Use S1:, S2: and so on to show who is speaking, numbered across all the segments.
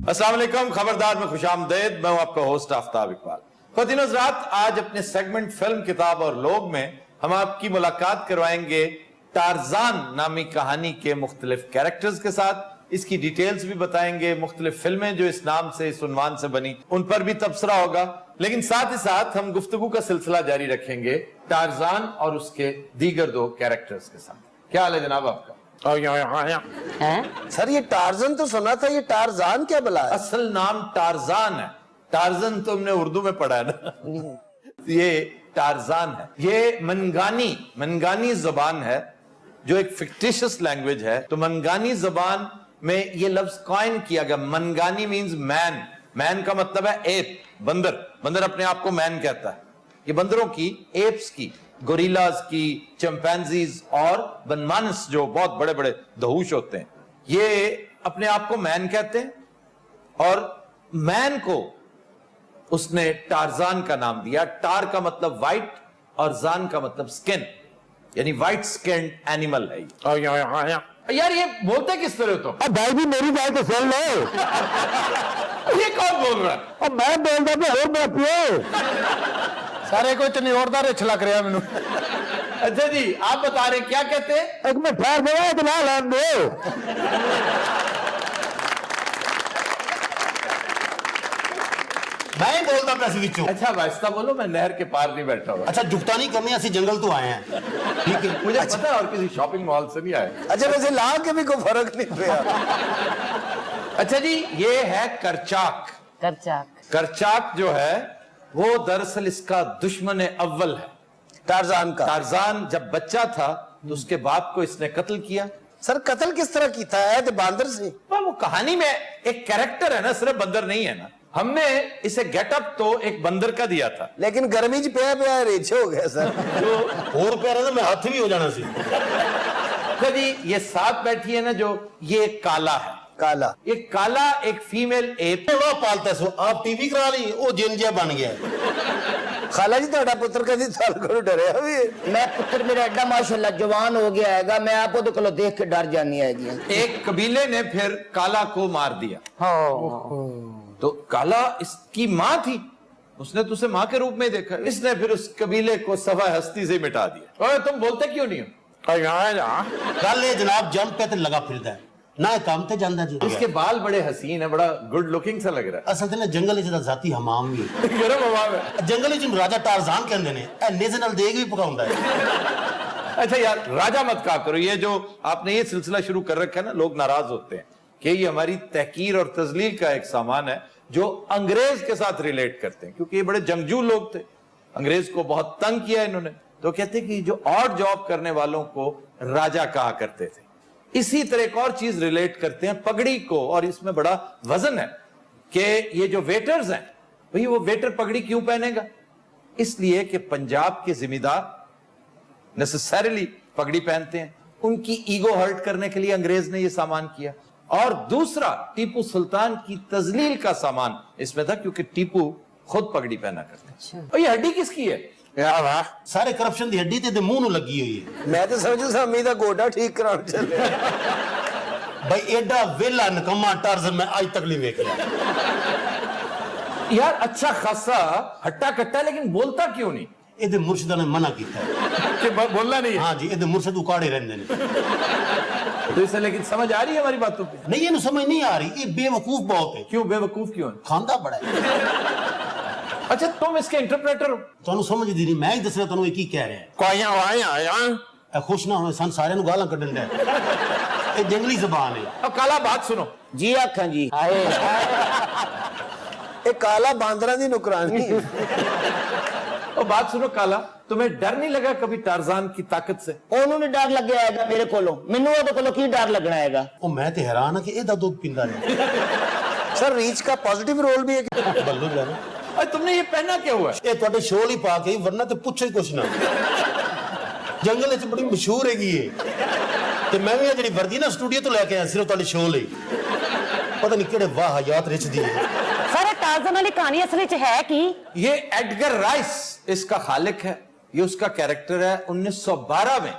S1: अस्सलाम वालेकुम, खबरदार में खुशामदीद। मैं हूं आपका होस्ट आफ्ताब इकबाल। ख़वातीन हज़रात, आज अपने सेगमेंट फिल्म, किताब और लोग में हम आपकी मुलाकात करवाएंगे टारजान नामी कहानी के मुख्तलिफ कैरेक्टर्स के साथ। इसकी डिटेल्स भी बताएंगे, मुख्तलिफ फिल्में जो इस नाम से, इस उन्वान से बनी, उन पर भी तबसरा होगा। लेकिन साथ ही साथ हम गुफ्तगू का सिलसिला जारी रखेंगे टारजान और उसके दीगर दो कैरेक्टर्स के साथ। क्या हाल है जनाब आपका?
S2: सर ये टार्जन तो सुना था, ये टारजान क्या बला है?
S1: असल नाम टारजान है। टारजन तो हमने उर्दू में पढ़ा है ना। ये टारजान है। ये मनगानी जुबान है जो एक फिक्टिशियस लैंग्वेज है। तो मनगानी जुबान में ये लफ्ज कॉइन किया गया। मनगानी मींस मैन। मैन का मतलब है एप, बंदर। बंदर अपने आप को मैन कहता है। ये बंदरों की, एप्स की, गोरिल्लास की, चिंपैंजीज और बनमानस जो बहुत बड़े बड़े दहूश होते हैं, ये अपने आप को मैन कहते हैं। और मैन को उसने टारजान का नाम दिया। टार का मतलब वाइट और जान का मतलब स्किन, यानी वाइट स्किन एनिमल है। यार ये बोलते किस तरह तो?
S2: अब भाई भी मेरी बात तो सुन लो।
S1: ये कौन बोल रहा है?
S2: अब मैं बोल रहा हूँ, मैं पियो
S3: सारे को इतनी जोरदार छलक रहा मैनू।
S1: अच्छा जी, आप बता रहे क्या कहते हैं?
S2: एक में ठहर दो, इतना लान दो।
S4: मैं बोलता पैसे बिचू।
S1: अच्छा वास्ता बोलो, मैं नहर के पार नहीं बैठा हुआ।
S4: अच्छा जुगता नहीं करनी, ऐसी जंगल तो आए हैं, ठीक है।
S1: मुझे पता है, और किसी शॉपिंग मॉल से नहीं आए।
S2: अच्छा वैसे ला के भी कोई फर्क नहीं पड़ा।
S1: अच्छा जी, ये है करचाक। करचाक जो है वो दरअसल इसका दुश्मन अव्वल है
S2: टारजान का।
S1: टारजान जब बच्चा था तो उसके बाप को इसने कत्ल किया।
S2: सर कत्ल किस तरह की था? है तो बांदर से?
S1: वो कहानी में एक कैरेक्टर है ना, सिर्फ बंदर नहीं है ना। हमने इसे गेटअप तो एक बंदर का दिया था,
S2: लेकिन गर्मी च पे रेछे हो गया सर।
S4: जो और पैर तो मैं हाथी भी हो जाना सी।
S1: तो जी ये साथ बैठी है ना, जो ये काला है।
S2: काला,
S1: ये काला एक फीमेल एप
S4: पालता है। आप टीवी करा ली, वो जिंजिया बन गया।
S2: खाला जी ਤੁਹਾਡਾ पुत्र कभी साल को डरे अभी?
S5: मैं पुत्र मेरा एडा माशाल्लाह जवान हो गया है, मैं आपको तो कलो देख के डर जानी है।
S1: एक कबीले ने फिर काला को मार दिया। तो काला इसकी माँ थी, उसने तो उसे माँ के रूप में देखा। इसने फिर उस कबीले को सवा हस्ती से मिटा दिया। और तुम बोलते क्यों नहीं हो?
S4: कल ये जनाब जंप पे लगा फिरता है ना, काम ते जांदा जी।
S1: इसके बाल बड़े हसीन है, बड़ा गुड लुकिंग सा लग रहा
S4: असल ते जंगल च जाती हमाम भी
S1: है। गरम हवा में
S4: जंगल च राजा टारजान कहंदे ने, ए नेज़े नाल देग भी पकाउंदा है।
S1: अच्छा यार, राजा मत कहा करो। ये जो आपने ये सिलसिला शुरू कर रखा है ना, लोग नाराज होते हैं कि ये हमारी तहकीर और तजलील का एक सामान है जो अंग्रेज के साथ रिलेट करते हैं, क्योंकि ये बड़े जंगजू लोग थे। अंग्रेज को बहुत तंग किया इन्होंने, तो कहते कि जो ऑड जॉब करने वालों को राजा कहा करते थे। इसी तरह एक और चीज रिलेट करते हैं पगड़ी को, और इसमें बड़ा वजन है कि ये जो वेटर्स हैं, भाई वो वेटर पगड़ी क्यों पहनेगा? इसलिए कि पंजाब के जिम्मेदार नेसेसरीली पगड़ी पहनते हैं। उनकी ईगो हर्ट करने के लिए अंग्रेज ने ये सामान किया। और दूसरा, टीपू सुल्तान की तजलील का सामान इसमें था, क्योंकि टीपू खुद पगड़ी पहना करते हैं। और ये हड्डी किसकी है?
S4: सारे करप्शन दी हड्डी ते मुंह नु लगी हुई है।
S2: मैं तो समझू सामी दा गोडा ठीक कराने चले।
S4: भाई एडा वेला नकम्मा टारजन मैं आज तक नहीं देखा
S1: यार। अच्छा खासा हट्टा कट्टा, लेकिन बोलता क्यों नहीं?
S4: एदे मुर्शिदा ने मना किया है
S1: कि बोलना नहीं है।
S4: हाँ जी, एदे मुर्शिद उकाड़े रहंदे ने।
S1: तो इसे लेकिन समझ आ रही है हमारी बातों पे?
S4: नहीं, ये समझ नहीं आ रही। ये बेवकूफ बहुत है।
S1: क्यों बेवकूफ क्यों है?
S4: खांदा बड़ा है।
S1: अच्छा तुम इसके इंटरप्रेटर हो?
S4: ਤੁਹਾਨੂੰ ਸਮਝ ਦੀ ਨਹੀਂ, ਮੈਂ ਹੀ ਦੱਸਣਾ ਤੁਹਾਨੂੰ ਇਹ ਕੀ ਕਹਿ ਰਿਹਾ ਹੈ।
S3: कोया आया
S4: ਇਹ ਖੁਸ਼ ਨਾ ਹੋਏ ਸਨ, ਸਾਰਿਆਂ ਨੂੰ ਗਾਲਾਂ ਕੱਢਣ ਦਾ। ਇਹ ਜੰਗਲੀ ਜ਼ਬਾਨ ਹੈ।
S1: अब काला बात सुनो।
S5: जी आखा जी आए
S2: ये काला बांदरा दी नुकरानी।
S1: और बात सुनो काला, तुम्हें डर नहीं लगा कभी टारजान की ताकत से?
S5: ओनू नहीं डर लगे आएगा मेरे कोलो, मैनू ओदे कोलो की डर लगना हैगा?
S4: ਉਹ ਮੈਂ ਤੇ ਹੈਰਾਨ ਹਾਂ ਕਿ ਇਹਦਾ ਦੁੱਧ ਪੀਂਦਾ ਰਿਹਾ।
S2: सर रीच का पॉजिटिव रोल भी है।
S4: ਬੱਲੂ ਜਾਨ
S1: अरे तुमने ये पहना क्या हुआ है?
S4: ਇਹ ਤੁਹਾਡੇ ਸ਼ੋਅ ਲਈ ਪਾ ਕੇ, ਵਰਨਾ ਤੇ ਪੁੱਛੋ ਹੀ ਕੁਛ ਨਾ। ਜੰਗਲ ਵਿੱਚ ਬੜੀ ਮਸ਼ਹੂਰ ਹੈਗੀ ਏ। ਤੇ ਮੈਂ ਵੀ ਇਹ ਜਿਹੜੀ ਵਰਦੀ ਨਾ ਸਟੂਡੀਓ ਤੋਂ ਲੈ ਕੇ ਆਇਆ ਸਿਰਫ ਤੁਹਾਡੇ ਸ਼ੋਅ ਲਈ। ਪਤਾ ਨਹੀਂ ਕਿਹੜੇ ਵਾਹ ਹਯਾਤ ਰਿਚ ਦੀ ਹੈ।
S6: सर टार्जन वाली कहानी असल में है कि
S1: ये एडगर राइस इसका खालिक है। ये उसका कैरेक्टर है। 1912 में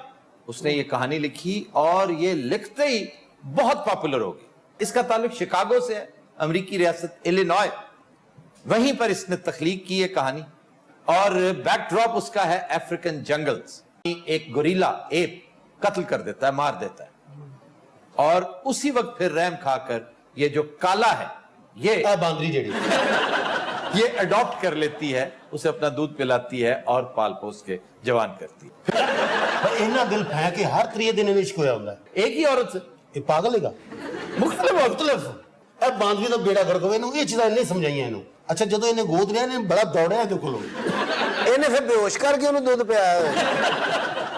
S1: उसने ये कहानी लिखी और ये लिखते ही बहुत पॉपुलर हो गई। इसका ताल्लुक शिकागो से है, अमेरिकी रियासत इलिनॉय, वहीं पर इसने तख्लीक की ये कहानी और बैकड्रॉप उसका है अफ्रीकन जंगल्स। एक गोरिल्ला एप कत्ल कर देता है, मार देता है और उसी वक्त फिर रहम खाकर ये जो काला है ये
S4: बांदरी जेड़ी
S1: ये अडॉप्ट कर लेती है, उसे अपना दूध पिलाती है और पाल पोस के जवान करती है।
S4: इन्ना दिल फैं के हर त्रीए दिन इन्हें इश्क होया हुंदा है।
S1: एक ही औरत से
S4: ये पागल हैगा मुख्तलिफ ए बांदरी दा बेड़ा गर्क होवे इन्हू ये चीज़ां नहीं समझाइयां इन्हू। अच्छा जदों इन्हें गोद लिया इन्हें बड़ा दौड़िया ਇਹਦੇ ਕੋਲੋਂ
S2: ਇਹਨੇ ਫਿਰ ਬੇਹੋਸ਼ ਕਰਕੇ ਉਹਨੂੰ ਦੁੱਧ ਪਿਆਇਆ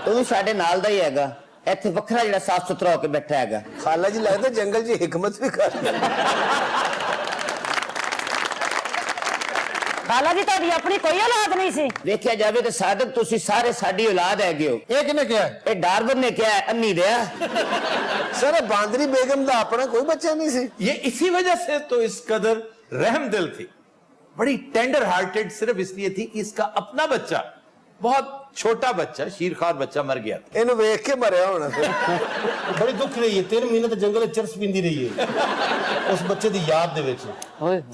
S5: ਉਹ ਵੀ ਸਾਡੇ ਨਾਲ ਦਾ ਹੀ ਹੈਗਾ, ਇੱਥੇ ਵੱਖਰਾ ਜਿਹੜਾ ਸਾਫ ਸੁਥਰਾ ਹੋ ਕੇ ਬੈਠਾ ਹੈਗਾ।
S2: ਖਾਲਾ ਜੀ ਲੱਗਦਾ ਜੰਗਲ 'ਚ ਹਕਮਤ ਵੀ ਕਰਦਾ।
S6: ਖਾਲਾ ਜੀ ਤੁਹਾਡੀ ਆਪਣੀ ਕੋਈ ਔਲਾਦ ਨਹੀਂ ਸੀ?
S5: ਵੇਖਿਆ ਜਾਵੇ ਤਾਂ ਸਾਦਕ ਤੁਸੀਂ ਸਾਰੇ ਸਾਡੀ ਔਲਾਦ ਹੈਗੇ ਹੋ।
S3: ਇਹ ਕਿਹਨੇ ਕਿਹਾ ਹੈ?
S5: ਇਹ ਡਾਰਵਨ ਨੇ ਕਿਹਾ ਹੈ, ਅੰਨੀ ਰਿਹਾ।
S2: ਸਰ ਬਾਂਦਰੀ ਬੇਗਮ ਦਾ ਆਪਣਾ ਕੋਈ ਬੱਚਾ ਨਹੀਂ ਸੀ?
S1: ये इसी वजह से तो इस कदर रहम दिल थी, बड़ी टेंडर हार्टेड सिर्फ इसलिए थी कि इसका अपना बच्चा, बहुत छोटा बच्चा, शीरखार बच्चा मर गया था।
S2: ਇਹਨੂੰ ਵੇਖ ਕੇ ਮਰਿਆ ਹੋਣਾ ਫਿਰ।
S4: बड़ी दुख रही है 3 महीने तो जंगल में चरस पींदी रही है उस बच्चे दी याद दे विच।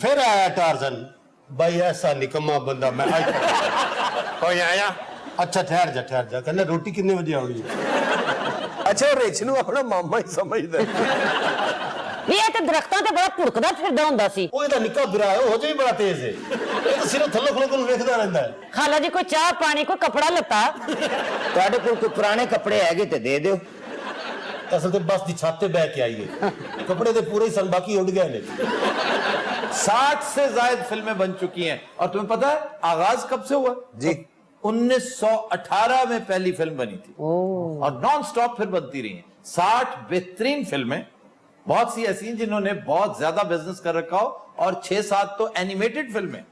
S4: फिर आया टार्जन, भाई ऐसा निकम्मा बंदा मैं आज तक कोई आया। अच्छा ठहर जा कहना रोटी कितने बजे आउगी।
S2: ਅੱਛਾ ਉਹ ਰਿਚ ਨੂੰ ਆਪਣਾ ਮਾਮਾ ਹੀ ਸਮਝਦਾ।
S6: ਨਹੀਂ ਇਹ ਤੇ ਦਰਖਤਾਂ ਤੇ ਬੜਾ ਭੁੜਕਦਾ ਫਿਰਦਾ ਹੁੰਦਾ ਸੀ।
S4: ਉਹ ਇਹਦਾ ਨਿੱਕਾ ਬਿਰਾ ਹੈ ਉਹ ਜੇ ਵੀ ਬੜਾ ਤੇਜ਼ ਹੈ, ਇਹ ਤਾਂ ਸਿਰਫ ਥੱਲੇ ਖਲੋ ਕੇ ਵੇਖਦਾ ਰਹਿੰਦਾ ਹੈ।
S6: ਖਾਲਾ ਜੀ ਕੋਈ ਚਾਹ ਪਾਣੀ ਕੋਈ ਕਪੜਾ ਲੱਤਾ?
S5: ਤੁਹਾਡੇ ਕੋਲ ਕੋਈ ਪੁਰਾਣੇ ਕੱਪੜੇ ਹੈਗੇ ਤੇ ਦੇ ਦਿਓ।
S4: ਅਸਲ ਤੇ ਬਸ ਦੀ ਛੱਤ ਤੇ ਬਹਿ ਕੇ ਆਈ ਹੈ, कपड़े तो पूरे ही सन बाकी उड़ गए ने।
S1: 60 से ज्यादा फिल्में बन चुकी हैं और तुम्हें पता है आगाज कब से हुआ?
S2: जी
S1: 1918 में पहली फिल्म बनी थी और नॉन स्टॉप फिर बनती रही हैं। 60 बेहतरीन फिल्में, बहुत सी ऐसी हैं जिन्होंने बहुत ज्यादा बिजनेस कर रखा हो और 6-7 तो एनिमेटेड फिल्में,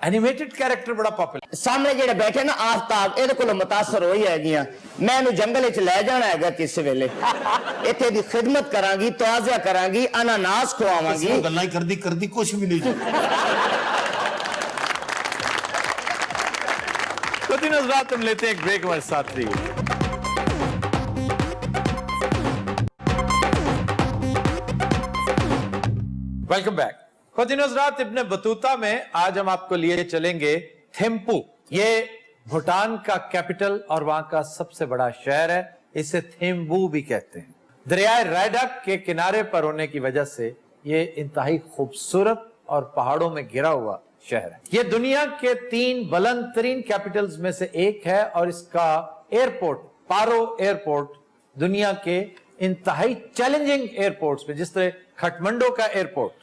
S1: एनिमेटेड कैरेक्टर बड़ा पॉपुलर।
S5: ਸਾਹਮਣੇ ਜਿਹੜੇ ਬੈਠੇ ਨਾ ਆਫਤਾਬ, ਇਹਦੇ ਕੋਲੋਂ ਮੁਤਾਸਰ ਹੋਈ ਹੈਗੀਆਂ। ਮੈਂ ਇਹਨੂੰ ਜੰਗਲ ਵਿੱਚ ਲੈ ਜਾਣਾ ਹੈਗਾ ਕਿਸੇ ਵੇਲੇ, ਇੱਥੇ ਦੀ ਖਿਦਮਤ ਕਰਾਂਗੀ, ਤਵਾਜ਼ਿਆ ਕਰਾਂਗੀ, ਅਨਾਨਾਸ ਖਵਾਵਾਂਗੀ।
S4: ਗੱਲਾਂ ਹੀ ਕਰਦੀ ਕੁਝ ਵੀ ਨਹੀਂ ਜੀ।
S1: तो दिन रात हम लेते हैं एक ब्रेक, हमारे साथ रहिए। Welcome back. खुदिनोज रात इब्न बतूता में आज हम आपको लिए चलेंगे थिम्पू। ये भूटान का कैपिटल और वहां का सबसे बड़ा शहर है, इसे थिम्बू भी कहते हैं। दरियाए रायडक के किनारे पर होने की वजह से ये इंतहाई खूबसूरत और पहाड़ों में घिरा हुआ शहर है। ये दुनिया के 3 बुलंद तरीन कैपिटल्स में से एक है और इसका एयरपोर्ट पारो एयरपोर्ट दुनिया के इंतहाई चैलेंजिंग एयरपोर्ट्स में, जिस तरह खटमंडो का एयरपोर्ट,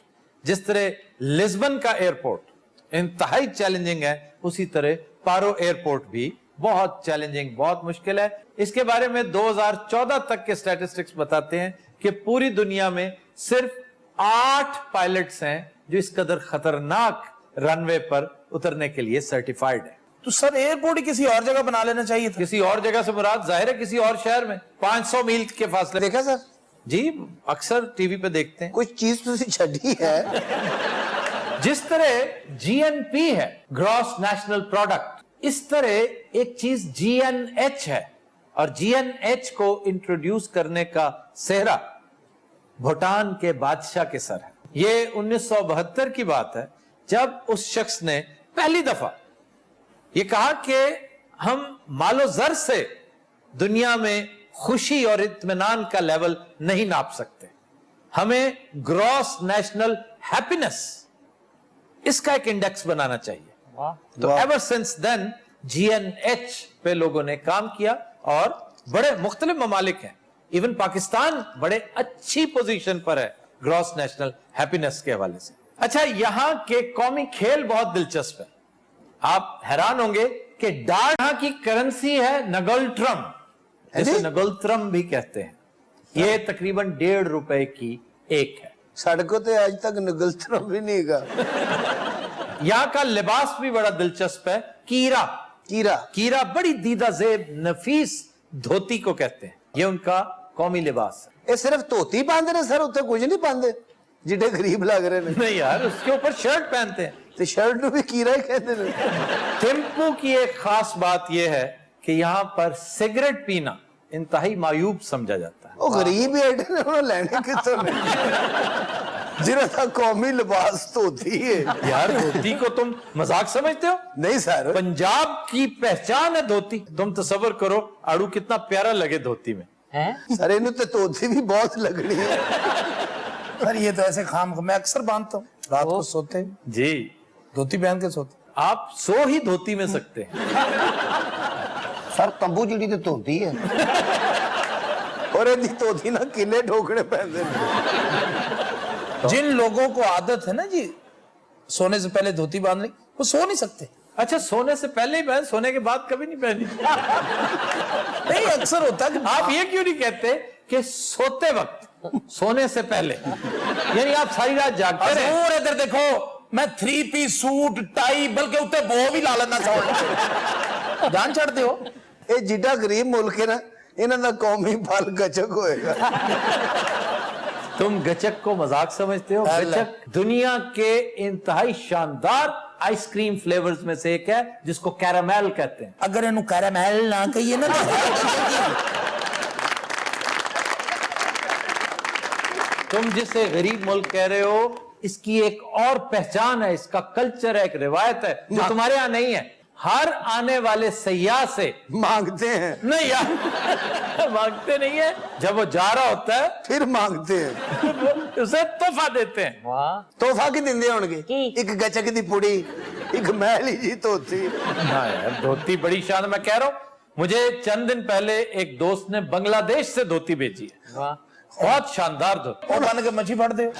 S1: जिस तरह लिस्बन का एयरपोर्ट इंतहाई चैलेंजिंग है, उसी तरह पारो एयरपोर्ट भी बहुत चैलेंजिंग, बहुत मुश्किल है। इसके बारे में 2014 तक के स्टैटिस्टिक्स बताते हैं कि पूरी दुनिया में सिर्फ 8 पायलट्स हैं जो इस कदर खतरनाक रनवे पर उतरने के लिए सर्टिफाइड है।
S3: तो सर एयरपोर्ट ही किसी और जगह बना लेना चाहिए था।
S1: किसी और जगह से मुराद जाहिर है किसी और शहर में, 500 मील के फासले।
S2: देखा सर
S1: जी अक्सर टीवी पे देखते हैं।
S2: कुछ चीज तो छड़ी है।
S1: जिस तरह जीएनपी है, ग्रॉस नेशनल प्रोडक्ट, इस तरह एक चीज जीएनएच है और जीएनएच को इंट्रोड्यूस करने का सेहरा भूटान के बादशाह के सर है। ये 1972 की बात है जब उस शख्स ने पहली दफा ये कहा कि हम मालो जर से दुनिया में खुशी और इत्मीनान का लेवल नहीं नाप सकते, हमें ग्रॉस नेशनल हैप्पीनेस इसका एक इंडेक्स बनाना चाहिए। तो एवर सिंस देन जीएनएच पे लोगों ने काम किया और बड़े मुख्तलिफ ममालिक हैं, इवन पाकिस्तान बड़े अच्छी पोजीशन पर है ग्रॉस नेशनल हैप्पीनेस के हवाले से। अच्छा, यहां के कौमी खेल बहुत दिलचस्प है। आप हैरान होंगे कि डार्ट यहां की करेंसी है नगोल्ट्रम, जिसे नगोल्ट्रम भी कहते हैं। ये तकरीबन 1.5 रुपए की एक है।
S2: सड़कों पे आज तक निगलता भी नहीं का।
S1: यहां का लिबास भी बड़ा दिलचस्प है। कीरा कीरा बड़ी दीदा जेब नफीस धोती को कहते हैं, ये उनका कौमी लिबास है।
S2: ये सिर्फ धोती पांदे ने सर, उत्ते कुछ नहीं पांदे जिडे गरीब लग रहे ने।
S1: नहीं यार, उसके ऊपर शर्ट पहनते हैं।
S2: तो शर्ट भी कीरा ही कहते हैं।
S1: थिम्पू की एक खास बात यह है कि यहां पर सिगरेट पीना इंतहाई मायूब समझा जाता है।
S2: वो गरीब ही एडे ने, उन्होंने लेने कितों ने। जिन्हों का कौमी लिबास धोती है।
S1: यार धोती को तुम मजाक समझते हो?
S2: नहीं सर,
S1: पंजाब की पहचान है धोती। तुम तसव्वुर करो आड़ू कितना प्यारा लगे धोती में।
S2: सर इन्हें तो धोती भी बहुत लगनी है।
S3: सर ये तो ऐसे खाम मैं अक्सर बांधता हूँ रात को सोते
S1: जी
S3: धोती पहन के सोते।
S1: आप सो ही धोती में सकते हैं।
S2: सर तंबू जी तो धोती है और यदि धोती ना किले ठोकने पैंदे ने।
S3: जिन लोगों को आदत है ना जी सोने से पहले धोती बांधने की, वो सो नहीं सकते।
S1: अच्छा सोने से पहले ही पहन, सोने के बाद कभी नहीं पहनी?
S3: नहीं अक्सर होता है कि
S1: आप ये क्यों नहीं कहते कि सोते वक्त, सोने से पहले? यानी आप सारी रात जागते रहे।
S3: और इधर देखो मैं 3 पीस सूट टाई बल्कि उत्ते बो भी ला लेना चाहूँ। जान छड़ते हो
S2: ये जिड्डा गरीब मुल्क है ना, इन्हों का कौमी फल गचक होएगा।
S1: तुम गचक को मजाक समझते हो? गचक दुनिया के इंतहाई शानदार आइसक्रीम फ्लेवर्स में से एक है जिसको कैरामेल कहते हैं।
S3: अगर इन्हू कैरामेल ना कहिए ना
S1: तुम जिसे गरीब मुल्क कह रहे हो इसकी एक और पहचान है, इसका कल्चर है, एक रिवायत है जो तुम्हारे यहाँ नहीं है। हर आने वाले सयाह से
S2: मांगते हैं।
S1: नहीं यार मांगते नहीं है, जब वो जा रहा होता है
S2: फिर मांगते हैं।
S1: उसे तोहफा देते हैं।
S2: तोहफा की दिंदे होणगे?
S6: की?
S2: एक गचक दी पुड़ी, एक मैली जी धोती।
S1: हाँ यार धोती बड़ी शान। मैं कह रहा हूँ मुझे चंद दिन पहले एक दोस्त ने बांग्लादेश से धोती भेजी है, बहुत शानदार धोती।
S3: और बन के मच्छी फड़ दे।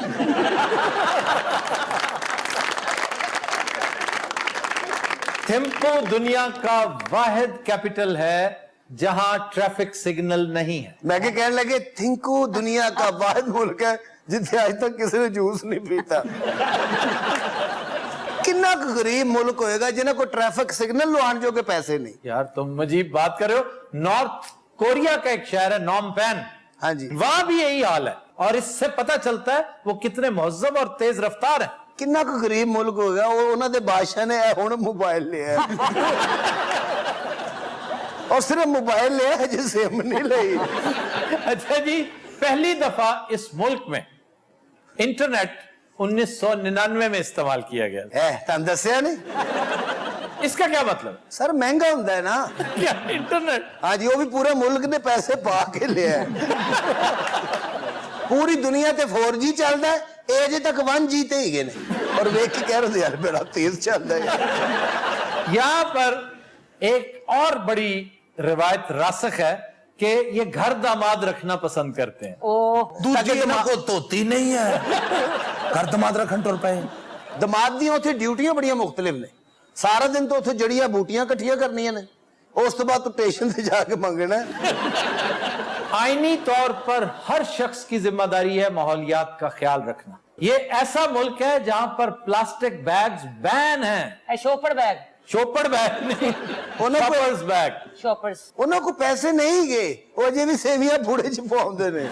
S1: थिम्पू दुनिया का वाहिद कैपिटल है जहां ट्रैफिक सिग्नल नहीं है।
S2: मैं क्या कहने लगे, थिंकू दुनिया का वाहिद मुल्क है जिथे आज तक किसी ने जूस नहीं पीता। कितना गरीब मुल्क होएगा जिन्हें को ट्रैफिक सिग्नल लवाने जोगे पैसे नहीं।
S1: यार तुम अजीब बात कर रहे हो। नॉर्थ कोरिया का एक शहर है नॉम पेन,
S2: हाँ जी,
S1: वहां भी यही हाल है और इससे पता चलता है वो कितने मुहज्जब और तेज रफ्तार है।
S2: कितना गरीब मुल्क होगा वो, उन्होंने बादशाह ने हुण मोबाइल लिया और सिर्फ मोबाइल लिया है जी, सिम नहीं ली।
S1: अच्छा जी, पहली दफा इस मुल्क में इंटरनेट 1999 में इस्तेमाल किया गया।
S2: तुम दसिया नहीं?
S1: इसका क्या मतलब?
S2: सर महंगा होता है ना
S1: क्या इंटरनेट?
S2: हाँ जी, वो भी पूरे मुल्क ने पैसे पा के लिया है। पूरी दुनिया ते 4G चलता है, अजे तक 1G ते ही गए और वेख के कह रहे यार बड़ा तेज चलता है।
S1: यहां पर एक और बड़ी रिवायत रासख है कि ये घर दामाद रखना पसंद करते हैं।
S3: दूसरी को धोती नहीं है घर दमाद रखन टुर पे।
S2: दमाद दी उत्थे ड्यूटियां बड़ियां मुख्तलिफ ने। सारा दिन तो उत्थे जड़ियां बूटियां इकट्ठियां करनियां ने, उस तो बाद तो स्टेशन से जाके मंगना है।
S1: आईनी तौर पर हर शख्स की जिम्मेदारी है माहौलियात का ख्याल रखना। ये ऐसा मुल्क है जहां पर प्लास्टिक बैग्स बैन हैं।
S6: शॉपर बैग,
S1: शॉपर बैग नहीं,
S2: उन्हें कोई-
S1: शॉपर्स बैग।
S6: शॉपर्स।
S2: उन्होंने को पैसे नहीं गए, वो अजे भी सेवियां बूढ़े च पाउंदे ने।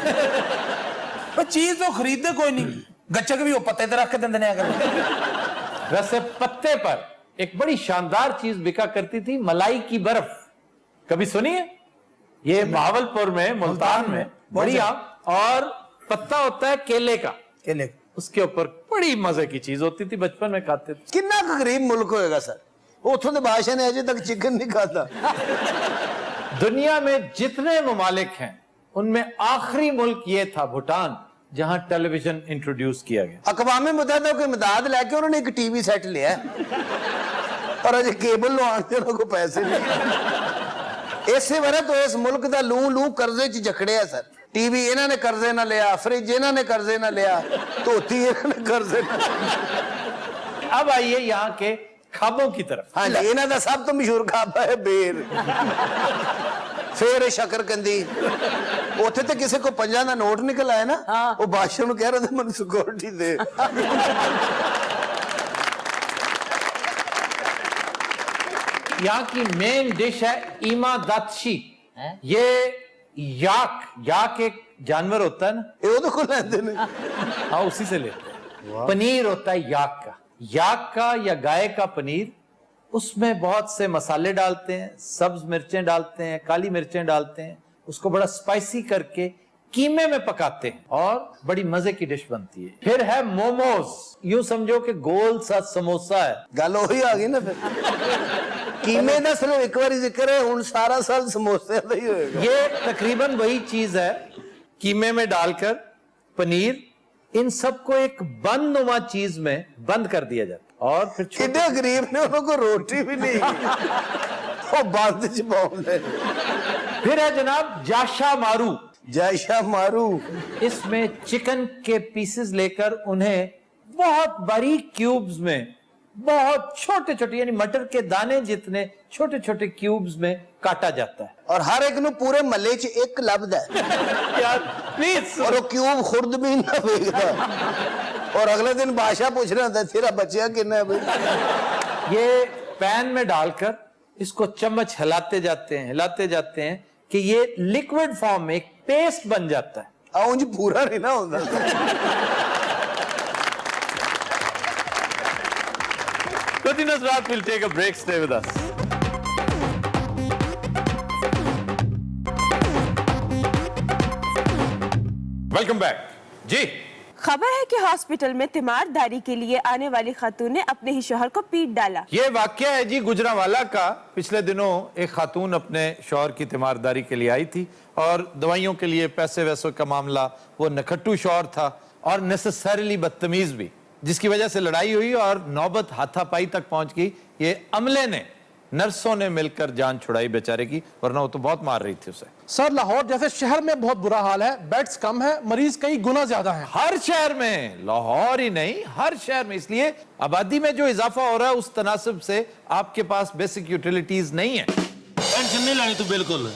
S3: पर चीज तो खरीदते कोई नहीं, गच्चक भी वो पत्ते ते रख के देंदे ने। अगर
S1: वैसे पत्ते पर एक बड़ी शानदार चीज बिका करती थी, मलाई की बर्फ। कभी सुनिए? ये बहावलपुर में, मुल्तान में बड़ी आम, और पत्ता होता है केले का,
S3: केले
S1: उसके ऊपर बड़ी मजे की चीज होती थी, बचपन में खाते थे।
S2: कितना गरीब मुल्क होएगा सर, उथों के बादशाह ने अजे तक चिकन नहीं खाता।
S1: दुनिया में जितने ममालिक हैं उनमें आखिरी मुल्क ये था भूटान जहां टेलीविजन इंट्रोड्यूस किया गया।
S2: अकवामे मुत्तहिदा की इमदाद लेके उन्होंने एक टीवी सेट लिया और अजे केबल लवाने को पैसे नहीं। इसे वजह तो इस मुल्क का लू लू कर्जे च जकड़े है सर। टीवी इन्होंने कर्जे ना लिया, फ्रिज इन्होंने कर्जे ना लिया, धोती इन्होंने कर्जे ना।
S1: अब आइए यहाँ के खाबों की तरफ।
S2: हाँ जी, इन्हों का सब तो मशहूर खाबा है बेर, फिर शकरकंदी। उथे तो किसी को 50 का नोट निकल आया ना, वो बादशाह को कह रहे थे मैं सिक्योरिटी दे।
S1: यहाँ की मेन डिश है ईमा दातशी। ये याक एक जानवर होता है ना,
S2: ये तो को लेते ने।
S1: हाँ उसी से लेते हैं। पनीर होता है याक का या गाय का पनीर। उसमें बहुत से मसाले डालते हैं, सब्ज मिर्चें डालते हैं, काली मिर्चें डालते हैं, उसको बड़ा स्पाइसी करके कीमे में पकाते हैं और बड़ी मजे की डिश बनती है। फिर है मोमोज, यूं समझो कि गोल सा समोसा है।
S2: ਗੱਲ ਉਹੀ ਆ ਗਈ ਨਾ ਫਿਰ ਕੀਮੇ ਦਾ ਸਿਰਫ ਇੱਕ ਵਾਰੀ ਜ਼ਿਕਰ ਹੈ, ਹੁਣ ਸਾਰਾ ਸਾਲ ਸਮੋਸੇ ਦਾ ਹੀ ਹੋਏਗਾ।
S1: ये तकरीबन वही चीज है, कीमे में डालकर पनीर, इन सबको एक बंद नुमा चीज में बंद कर दिया जाता है और फिर
S2: ਕਿੰਨੇ ਗਰੀਬ ਨੇ, ਉਹਨਾਂ ਕੋਲ ਰੋਟੀ ਵੀ ਨਹੀਂ ਉਹ ਬੰਦ ਚ ਪਾਉਂਦੇ।
S1: फिर है जनाब जाशा मारू।
S2: ਜੈਸ਼ਾ ਮਾਰੂ
S1: इसमें चिकन के पीसेस लेकर उन्हें बहुत बारीक क्यूब्स में, बहुत छोटे छोटे यानी मटर के दाने जितने छोटे छोटे क्यूब्स में काटा जाता है।
S2: ਔਰ ਹਰ ਇੱਕ ਨੂੰ ਪੂਰੇ ਮਹੱਲੇ ਚ ਇੱਕ ਲੱਭਦਾ ਹੈ
S1: यार प्लीज,
S2: ਔਰ ਉਹ ਕਿਊਬ ਖੁਰਦ ਵੀ ਨਾ ਵੇਖਦਾ ਔਰ ਅਗਲੇ ਦਿਨ ਬਾਦਸ਼ਾਹ ਪੁੱਛ ਰਿਹਾ ਹੁੰਦਾ ਤੇਰਾ ਬਚਿਆ ਕਿੰਨਾ ਹੈ ਬਈ।
S1: ये पैन में डालकर इसको चम्मच हिलाते जाते हैं कि ये लिक्विड फॉर्म में एक पेस्ट बन जाता है।
S2: ਆ ਉਂਝ ਪੂਰਾ ਨਹੀਂ ਨਾ ਹੁੰਦਾ।
S1: Continuous Rap will take a break. Stay with us. Welcome back. जी,
S7: खबर है कि हॉस्पिटल में तीमारदारी के लिए आने वाली खातून ने अपने ही शौहर को पीट डाला।
S1: ये वाकया है जी गुजरांवाला का। पिछले दिनों एक खातून अपने शौहर की तीमारदारी के लिए आई थी और दवाइयों के लिए पैसे वैसों का मामला, वो नखट्टू शौहर था और नेसेसरीली बदतमीज भी, जिसकी वजह से लड़ाई हुई और नौबत हाथापाई तक पहुंच गई। ये अमले ने, नर्सों ने मिलकर जान छुड़ाई बेचारे की, वरना वो तो बहुत मार रही थी उसे।
S8: सर लाहौर जैसे शहर में बहुत बुरा हाल है, बेड्स कम है, मरीज कई गुना ज्यादा हैं।
S1: हर शहर में, लाहौर ही नहीं हर शहर में, इसलिए आबादी में जो इजाफा हो रहा है उस तनासब से आपके पास बेसिक यूटिलिटीज नहीं है।
S4: टेंशन नहीं लेनी तू बिल्कुल।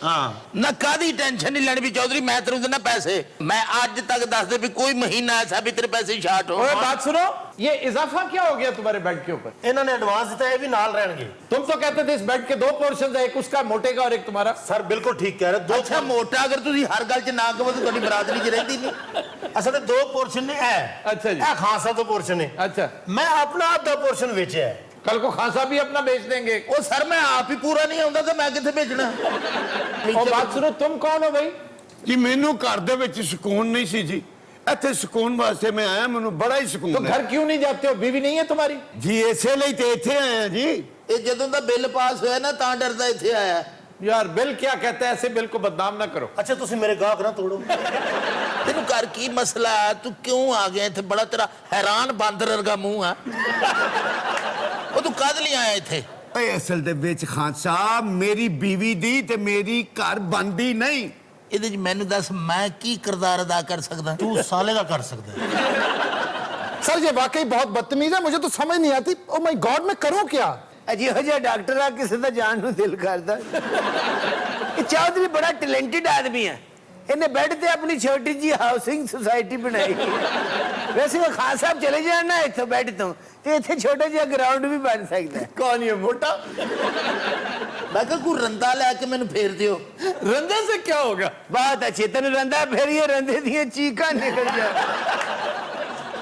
S4: हाँ
S3: ना कादी टेंशन नहीं लेनी भी चौधरी, मैं तेरे देना पैसे। मैं आज तक दस दे भी कोई महीना ऐसा भी तेरे पैसे शार्ट हो।
S1: ओए बात सुनो, ये इजाफा क्या हो गया तुम्हारे बेड के ऊपर?
S4: इन्होंने एडवांस दिता है, ये भी नाल रहेंगे।
S1: तुम तो कहते थे इस बेड के 2 पोर्शन है, एक उसका मोटे का और एक तुम्हारा।
S4: सर बिल्कुल ठीक कह रहे हो।
S3: अच्छा मोटा अगर तुझी हर गल च ना कहो तो तुम्हारी बरादरी च रहती नहीं।
S4: असल में 2 पोर्शन ने है।
S1: अच्छा जी।
S4: ਇਹ ਖਾਨ ਸਾਹਿਬ ਦਾ पोर्शन है।
S1: अच्छा,
S4: मैं अपना आधा पोर्शन बेचा है।
S1: कल को खान साहब भी अपना बेच देंगे।
S3: ओ सर मैं आप ही पूरा नहीं आਉਂਦਾ तो मैं किथे भेजना।
S1: और बात सुनो, तुम कौन हो भाई?
S9: ਜੀ ਮੈਨੂੰ ਘਰ ਦੇ ਵਿੱਚ ਸਕੂਨ ਨਹੀਂ ਸੀ ਜੀ, ਇੱਥੇ ਸਕੂਨ ਵਾਸਤੇ ਮੈਂ ਆਇਆ, ਮੈਨੂੰ ਬੜਾ ਹੀ
S1: तो
S9: ਸਕੂਨ है
S1: घर क्यों नहीं जाते हो? बीवी नहीं है तुम्हारी?
S9: ਜੀ, ਇਸੇ ਲਈ ਤੇ ਇੱਥੇ ਆਇਆ ਜੀ।
S3: ਇਹ ਜਦੋਂ ਦਾ ਬਿੱਲ ਪਾਸ ਹੋਇਆ ਨਾ ਤਾਂ ਡਰਦਾ ਇੱਥੇ ਆਇਆ।
S1: यार बिल क्या कहता है, ऐसे बिल को बदनाम ना करो।
S4: अच्छा ਤੁਸੀਂ ਮੇਰੇ ਗਾਹਕ ਨਾ ਤੋੜੋ।
S3: ਤੈਨੂੰ ਘਰ ਕੀ ਮਸਲਾ ਹੈ? ਤੂੰ ਕਿਉਂ ਆ ਗਿਆ ਇੱਥੇ? ਬੜਾ ਤੇਰਾ ਹੈਰਾਨ ਬਾਂਦਰ ਵਰਗਾ ਮੂੰਹ ਆ। ਉਹ ਤੂੰ ਕਦ ਲਈ ਆਇਆ ਇੱਥੇ?
S9: ਓਏ ਅਸਲ ਦੇ ਵਿੱਚ ਖਾਨ ਸਾਹਿਬ ਮੇਰੀ ਬੀਵੀ ਦੀ ਤੇ ਮੇਰੀ ਘਰ ਬੰਦੀ ਨਹੀਂ।
S3: ਇਹਦੇ ਚ ਮੈਨੂੰ ਦੱਸ ਮੈਂ ਕੀ ਕਿਰਦਾਰ ਅਦਾ ਕਰ ਸਕਦਾ?
S4: ਤੂੰ ਸਾਲੇ ਦਾ ਕਰ ਸਕਦਾ ਹੈ।
S8: सर ये वाकई बहुत बदतमीज है, मुझे तो समझ नहीं आती। ओ माय गॉड, मैं करूं क्या?
S2: ਅਜਿਹੋ ਜਿਹਾ ਡਾਕਟਰ ਆ ਕਿਸੇ ਦਾ ਜਾਣ ਨੂੰ ਦਿਲ ਕਰਦਾ। ਇਹ ਚੌਧਰੀ ਬੜਾ ਟੈਲੈਂਟਡ ਆਦਮੀ ਹੈ। ਇਹਨੇ ਬੈੱਡ ਤੇ ਆਪਣੀ ਛੋਟੀ ਜੀ ਹਾਊਸਿੰਗ ਸੁਸਾਇਟੀ ਬਣਾਈ ਹੈ। ਵੈਸੇ ਉਹ ਖਾਨ ਸਾਹਿਬ ਚਲੇ ਜਾਣ ਨਾ ਇੱਥੋਂ ਬੈੱਡ ਤੋਂ ਤੇ ਇੱਥੇ ਛੋਟਾ ਜਿਹਾ ਗਰਾਊਂਡ ਵੀ ਬਣ ਸਕਦਾ ਹੈ।
S1: कौन ये मोटा?
S3: ਮੈਂ ਕਿਹਾ ਕੋਈ ਰੰਦਾ ਲੈ ਕੇ ਮੈਨੂੰ ਫੇਰ ਦਿਓ।
S1: रंधे से क्या होगा?
S2: ਬਹੁਤ ਅੱਛੇ ਤੈਨੂੰ ਰੰਦਾ ਫੇਰੀਏ, ਰੰਦੇ ਦੀਆਂ ਚੀਕਾਂ ਨਿਕਲ ਜਾ।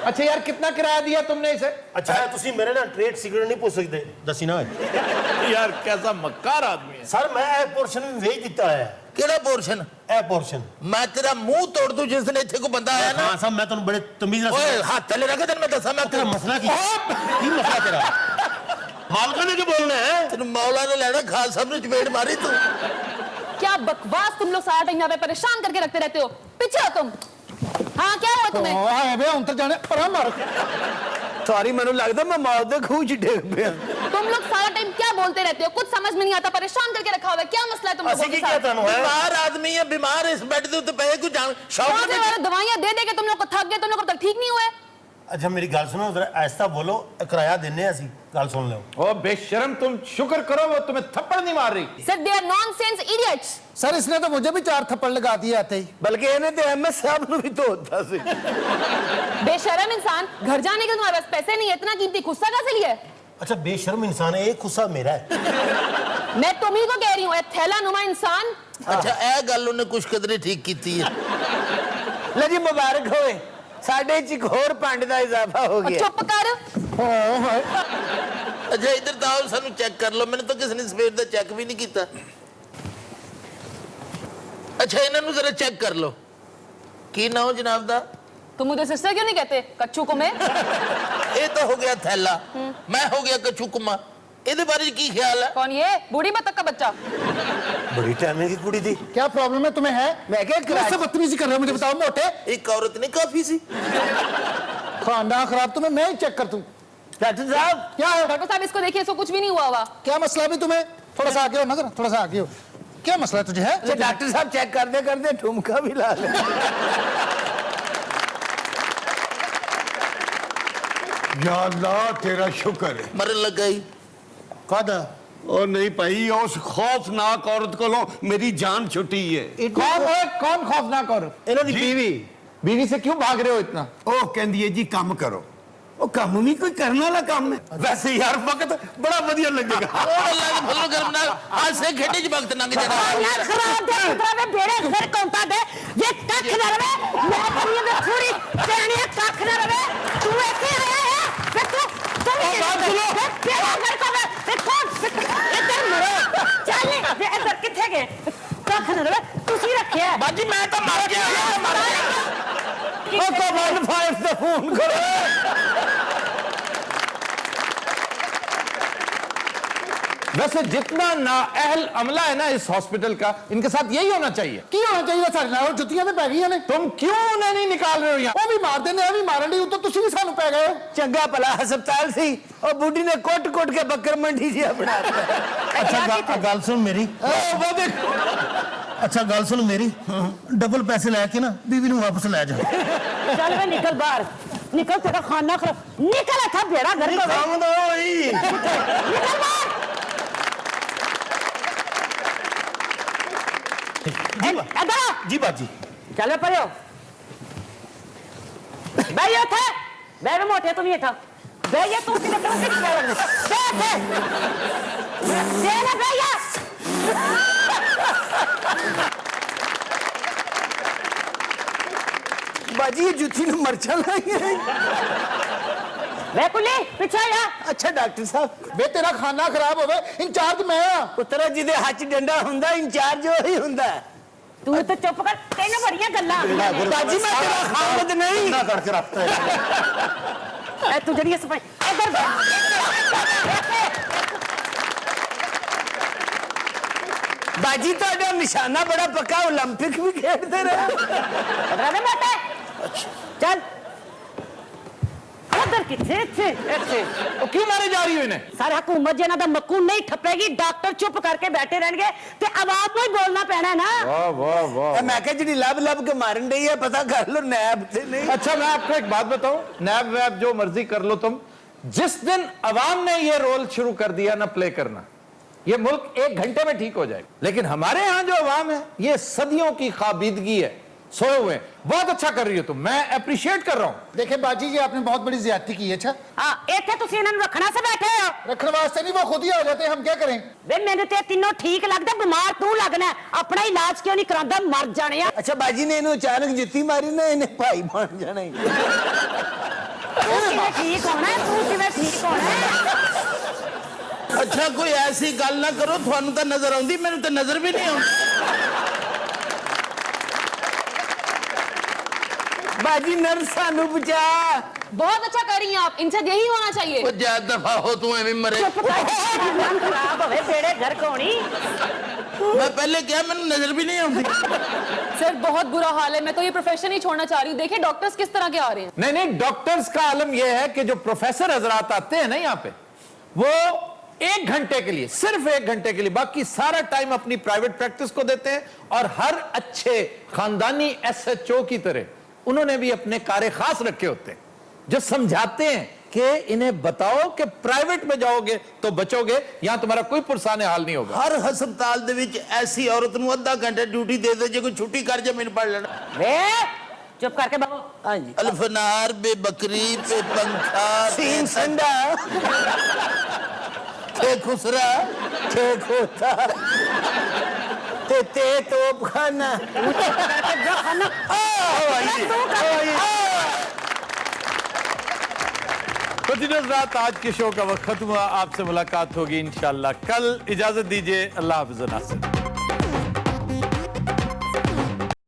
S1: अच्छा यार, कितना किराया दिया तुमने इसे?
S4: अच्छा ਤੁਸੀਂ ਮੇਰੇ ਨਾਲ ਟ੍ਰੇਡ ਸਿਗਰਟ ਨਹੀਂ ਪੁੱਛ ਸਕਦੇ, ਦੱਸੀ ਨਾ।
S1: यार कैसा मक्कार आदमी है।
S4: ਸਰ ਮੈਂ ਇਹ पोर्शन ਵੀ ਵੇਚ ਦਿੱਤਾ ਹੈ।
S3: ਕਿਹੜਾ ਪੋਰਸ਼ਨ?
S4: ਇਹ पोर्शन।
S3: ਮੈਂ ਤੇਰਾ ਮੂੰਹ ਤੋੜ ਦੂੰ ਜਿਸ ਦਿਨ ਇੱਥੇ ਕੋਈ ਬੰਦਾ ਆਇਆ ਨਾ।
S4: ਹਾਂ ਸਾਹਿਬ ਮੈਂ ਤੁਹਾਨੂੰ ਬੜੇ ਤਮੀਜ਼ ਨਾਲ
S3: ਓਏ ਹੱਥ ਥੱਲੇ ਰੱਖ, ਤੈਨੂੰ ਮੈਂ ਦੱਸਾਂ ਮੈਂ
S4: ਤੇਰਾ ਮਸਲਾ ਕੀ ਕੀ ਮਸਲਾ ਤੇਰਾ? ਮਾਲਕਾਂ ਨੇ ਕੀ ਬੋਲਣਾ ਹੈ?
S3: ਤੈਨੂੰ ਮੌਲਾ ਨੇ ਲੈਣਾ, ਖਾਨ ਸਾਹਿਬ ਨੇ ਚਪੇੜ ਮਾਰੀ ਤੂੰ।
S6: क्या बकवास तुम लोग सारा टाइम यहाँ पे परेशान करके रखते रहते हो। पीछे हो तुम। हाँ क्या हुआ तुम्हें?
S8: आए वे उतर जाने पर मार।
S2: ਸੌਰੀ, ਮੈਨੂੰ ਲੱਗਦਾ ਮੈਂ ਮੌਤ ਦੇ ਖੂਹ 'ਚ ਡਿੱਗ ਪਿਆ।
S6: तुम लोग सारा टाइम क्या बोलते रहते हो? कुछ समझ में नहीं आता, परेशान करके रखा हुआ है। क्या मसला है तुम लोगों
S4: ਅਸੀਂ
S6: के
S4: ਕੀ ਕਿਹਾ
S6: साथ?
S4: ਤੁਹਾਨੂੰ ਹੈ?
S3: बीमार आदमी है, बीमार इस बेड के उत्ते पे कोई जान शौक
S6: कौन से
S3: में
S6: वाले दवाइयाँ दे दे के तुम लोग को थक गए, तुम लोग अब तक ठीक नहीं हुए?
S4: अच्छा मेरी गल सुनो जरा, ऐसा बोलो, किराया देने हैं, ਅਸੀਂ गल सुन लो।
S1: ओ बेशरम, तुम शुक्र करो वो तुम्हें थप्पड़ नहीं मार रही।
S6: Sir, they are nonsense idiots.
S8: Sir इसने तो मुझे भी 4 थप्पड़ लगा दिए आते ही।
S2: ਬਲਕਿ ਇਹਨੇ ਤੇ ਐਮਐਸ ਸਾਹਿਬ ਨੂੰ ਵੀ ਧੋਤਾ ਸੀ।
S6: बेशरम इंसान, घर जाने के तुम्हारे पास पैसे नहीं है, इतना कीमती गुस्सा कहाँ से लिया है?
S4: अच्छा बेशर्म इंसान है, एक गुस्सा मेरा है।
S6: मैं तुम्ही को कह रही हूँ, थैला नुमा इंसान।
S3: अच्छा ए गल उन्हें कुछ कदरे ठीक की है।
S2: ਲੈ ਜੀ ਮੁਬਾਰਕ ਹੋਵੇ, ਸਾਡੇ 'ਚ ਇੱਕ ਹੋਰ ਪੰਡ ਦਾ ਇਜ਼ਾਫਾ ਹੋ ਗਿਆ।
S6: चुप कर।
S3: अच्छा इधर तो आओ, सानू चेक कर लो। मैंने तो किसी ने सवेर दा चेक भी नहीं किया। अच्छा इन्हां नू जरा चेक कर लो। की ना हो जनाब दा?
S6: तुम मुझे सिस्टर क्यों नहीं कहते कच्चू को मैं?
S3: ये तो हो गया थैला, मैं हो गया कच्चू कुमा। ਇਹਦੇ ਬਾਰੇ ਕੀ ਖਿਆਲ ਹੈ?
S6: कौन ये बूढ़ी बतख का बच्चा?
S4: बड़ी टाइम की कुड़ी थी।
S8: क्या प्रॉब्लम है तुम्हें? है
S2: मैं क्या
S8: कैसे बदतमीजी कर रहे हो? मुझे बताओ मोटे।
S3: एक औरत ने काफी सी।
S8: खाना खराब तुम्हें मैं ही चेक कर दूं।
S2: डॉक्टर साहब
S8: क्या है?
S6: डॉक्टर साहब इसको देखिए, इसको कुछ भी नहीं हुआ हुआ।
S8: क्या मसला भी तुम्हें? थोड़ा सा आगे हो नजर, थोड़ा सा आगे हो। क्या मसला है तुझे? है
S2: अच्छा डॉक्टर साहब चेक करते करते ठुमका भी ला ले।
S9: या अल्लाह तेरा शुक्र है।
S3: मरन लग गई।
S4: कादा
S9: ओ नहीं भाई, उस खौफनाक औरत को मेरी जान छुट्टी है।
S8: कौन है? कौन खौफनाक औरत?
S4: इन्हों दी बीवी।
S8: बीवी से क्यों भाग रहे हो इतना?
S9: ओ कहंदी है जी काम करो। ओ काम भी कोई करने वाला काम है। वैसे यार वक्त बड़ा बढ़िया लगेगा।
S3: ओ अल्लाह के फजल करम नाल आज से खेडे च वक्त लंघ जाना।
S5: खराब दे पुत्रा वे बेड़े घर कौंता दे ये कख न रवे मैं करिए वे थोड़ी तेणी कख न रवे तू ऐसे आया है वे तू बात सुनो तेरा घर को वे कौन इधर मरो चल वे इधर किथे गए कख न रवे तुसी रखे
S3: बाजी मैं तो मर गया।
S2: ओ कमांड फायर से फोन करो।
S1: वैसे जितना नाअहल अमला है ना इस हॉस्पिटल का, इनके साथ यही होना चाहिए।
S8: की होना चाहिए सारे नाल जुत्तियां ते पै गईयां ने।
S1: तुम क्यों उन्हें नहीं निकाल रहे हो यहाँ?
S8: ਉਹ ਵੀ ਮਾਰਦੇ ਨੇ, ਇਹ ਵੀ ਮਾਰਨ ਦੀ, ਉੱਤੋਂ ਤੁਸੀਂ ਵੀ ਸਾਨੂੰ ਪੈ ਗਏ।
S2: चंगा भला हस्पताल सी और बूढ़ी ने कोट कोट के बकर मंडी से अपना।
S4: अच्छा गल सुन मेरी।
S8: वो देख
S4: अच्छा गल सुन मेरी, डबल पैसे लेके ना बीवी ਨੂੰ वापस ले जा।
S5: चल वे निकल बाहर निकल तेरा खाना खराब निकल था बेड़ा घर को
S4: काम दो भाई।
S5: निकल बाहर
S4: जी बाजी।
S5: चले पड़ो भाई थे बैठ मोटे तुम ये था भैया तुम सीधे तुम सीधे भैया
S2: बाजी ये जुत्ती ने मरचा लाई है।
S5: वे कुली पीछे आ।
S2: अच्छा डॉक्टर साहब
S8: ਵੇ ਤੇਰਾ ਖਾਣਾ ਖਰਾਬ ਹੋਵੇ ਇੰਚਾਰਜ ਮੈਂ ਆ।
S2: पुत्रा जिदे हथ डंडा हुंदा इंचार्ज वही हुंदा।
S5: तू तो चुप कर तेन बड़ियां गल्लां
S2: बाजी मैं तेरा खामद नहीं।
S4: ना करके रखता है।
S5: ए तू जड़ी सफाई इधर
S2: बाजी तो निशाना बड़ा पक्का ओलंपिक भी खेलते रहे।
S5: राधे माता चल उधर किथे थे
S1: वो क्यों मारे जा रही हो इन्हें?
S5: सारे हुकूमत जे ना मक्कू नहीं ठपेगी डॉक्टर चुप करके बैठे रहेंगे ते आवाज में ही बोलना पैना है ना।
S1: वाह वाह वाह।
S2: मैं कह जी लब लब के मारन रही है पता कर लो नैब से नहीं।
S1: अच्छा मैं आपको एक बात बताऊं, नैब वैब जो मर्जी कर लो तुम, जिस दिन अवाम ने ये रोल शुरू कर दिया ना प्ले करना, ये मुल्क 1 घंटे में ठीक हो जाएगा। लेकिन हमारे यहाँ जो अवाम है ये सदियों की खाबीदगी है, सोए हुए। बहुत अच्छा कर रही हो तुम, मैं अप्रिशिएट कर रहा हूं।
S8: देखिए बाजी जी आपने बहुत बड़ी ज्यादती की है। अच्छा
S5: हां इथे तुसी इन्हां नु रखना से बैठे हो
S8: रखने वास्ते नहीं, वो खुद ही आ जाते हैं, हम क्या करें?
S5: वे मैंने ते तीनों ठीक लगदा बीमार तू लगना है। अपना इलाज क्यों नहीं करांदा मर जाने आ।
S2: अच्छा बाजी ने इन्हें अचानक जुत्ती मारी ना इन्हें भाई बन जाना ही।
S5: तू किवें ठीक होना है तू किवें ठीक होना है।
S3: अच्छा कोई ऐसी गल ना करो थानू तो नजर आउंदी मैनू तो नजर भी नहीं आउंदी।
S2: बाजी नर्स सानू बचा।
S6: बहुत अच्छा कर रही हैं आप, इनसे यही होना चाहिए।
S3: वो ज्यादा दफा हो तू एवं मरे।
S5: चुप कर मन खराब होवे बेड़े घर कोणी।
S3: मैं पहले क्या मैनू नजर भी नहीं आउंदी।
S6: सर बहुत बुरा हाल है, मैं तो ये प्रोफेशन ही छोड़ना चाह रही हूँ। देखिए डॉक्टर्स किस तरह के आ रहे हैं।
S1: नहीं नहीं, डॉक्टर्स का आलम यह है कि जो प्रोफेसर हजरात आते हैं ना यहाँ पे, वो 1 घंटे के लिए, सिर्फ 1 घंटे के लिए, बाकी सारा टाइम अपनी प्राइवेट प्रैक्टिस को देते हैं। और हर अच्छे खानदानी SHO की तरह उन्होंने भी अपने कार्य खास रखे होते हैं, जो समझाते हैं कि इन्हें बताओ कि प्राइवेट में जाओगे तो बचोगे, यहां तुम्हारा कोई पुरसाने हाल नहीं होगा।
S3: हर हस्पताल दे विच ऐसी औरत नू आधा घंटा ड्यूटी दे दे, जे कोई छुट्टी कर जा मैनू पढ़ लेना।
S5: वे चुप करके बाबू।
S2: हाँ जी
S3: अल्फनार बे बकरी पे पंखा
S2: सीन संडा
S3: थे खुसरा
S2: थे खोता ते तोप खाना।
S1: रात आज के शो का वक्त खत्म हुआ। आपसे मुलाकात होगी इंशाल्लाह कल। इजाजत दीजिए, अल्लाह हाफ़िज़।